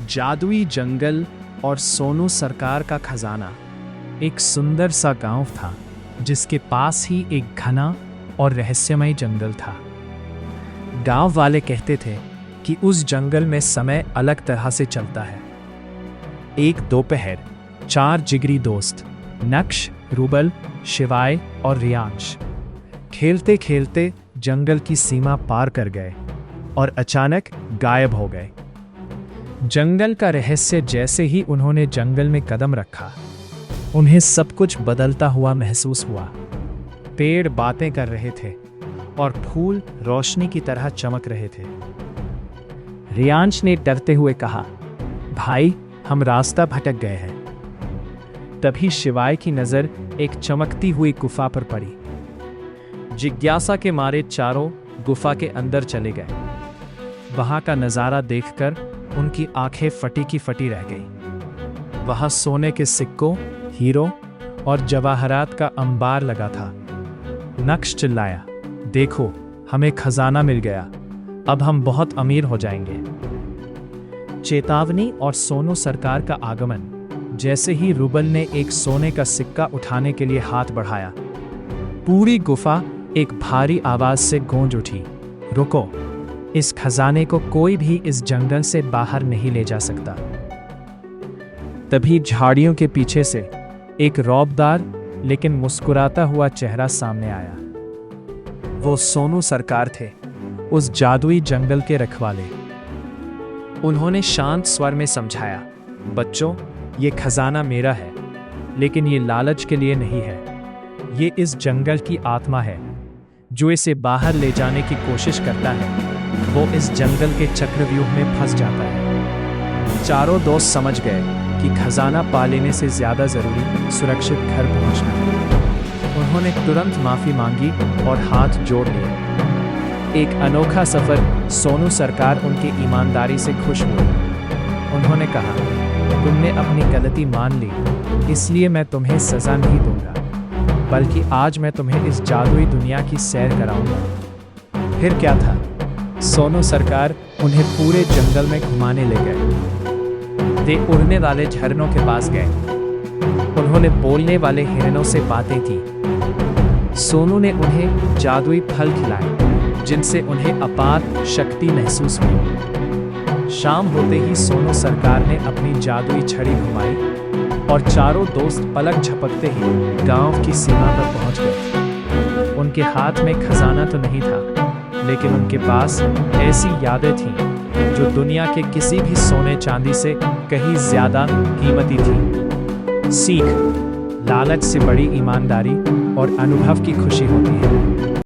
जादुई जंगल और सोनू सरकार का खजाना। एक सुंदर सा गांव था जिसके पास ही एक घना और रहस्यमय जंगल था। गांव वाले कहते थे कि उस जंगल में समय अलग तरह से चलता है। एक दोपहर 4 जिगरी दोस्त नक्श, रूबल, शिवाय और रियांश खेलते खेलते जंगल की सीमा पार कर गए और अचानक गायब हो गए। जंगल का रहस्य जैसे ही उन्होंने जंगल में कदम रखा, उन्हें सब कुछ बदलता हुआ महसूस हुआ। पेड़ बातें कर रहे थे और फूल रोशनी की तरह चमक रहे थे। रियांश ने डरते हुए कहा, भाई, हम रास्ता भटक गए हैं। तभी शिवाय की नजर एक चमकती हुई गुफा पर पड़ी। जिज्ञासा के मारे चारों गुफा के अंदर चले गए। वहां का नजारा देखकर उनकी आंखें फटी की फटी रह गई। वहां सोने के सिक्कों, हीरो और जवाहरात का अंबार लगा था। नक्श चिल्लाया, देखो, हमें खजाना मिल गया, अब हम बहुत अमीर हो जाएंगे। चेतावनी और सोनू सरकार का आगमन। जैसे ही रूबल ने एक सोने का सिक्का उठाने के लिए हाथ बढ़ाया, पूरी गुफा एक भारी आवाज से गूंज उठी, रुको, इस खजाने को कोई भी इस जंगल से बाहर नहीं ले जा सकता। तभी झाड़ियों के पीछे से एक रौबदार लेकिन मुस्कुराता हुआ चेहरा सामने आया। वो सोनू सरकार थे, उस जादुई जंगल के रखवाले। उन्होंने शांत स्वर में समझाया, बच्चों, ये खजाना मेरा है, लेकिन ये लालच के लिए नहीं है। ये इस जंगल की आत्मा है। जो इसे बाहर ले जाने की कोशिश करता है, वो इस जंगल के चक्रव्यूह में फंस जाता है। चारों दोस्त समझ गए कि खजाना पा लेने से ज्यादा जरूरी सुरक्षित घर पहुंचना है। उन्होंने तुरंत माफी मांगी और हाथ जोड़ लिए। एक अनोखा सफर। सोनू सरकार उनकी ईमानदारी से खुश हुए। उन्होंने कहा, तुमने अपनी गलती मान ली, इसलिए मैं तुम्हें सजा नहीं दूंगा, बल्कि आज मैं तुम्हें इस जादुई दुनिया की सैर कराऊंगा। फिर क्या था, सोनू सरकार उन्हें पूरे जंगल में घुमाने ले गए। वे उड़ने वाले झरनों के पास गए। उन्होंने बोलने वाले हिरणों से बातें की। सोनू ने उन्हें जादुई फल खिलाए, जिनसे उन्हें अपार शक्ति महसूस हुई। शाम होते ही सोनू सरकार ने अपनी जादुई छड़ी घुमाई और चारों दोस्त पलक झपकते ही गांव की सीमा पर पहुंच गए। उनके हाथ में खजाना तो नहीं था, लेकिन उनके पास ऐसी यादें थीं जो दुनिया के किसी भी सोने चांदी से कहीं ज्यादा कीमती थी। सीख, लालच से बड़ी ईमानदारी और अनुभव की खुशी होती है।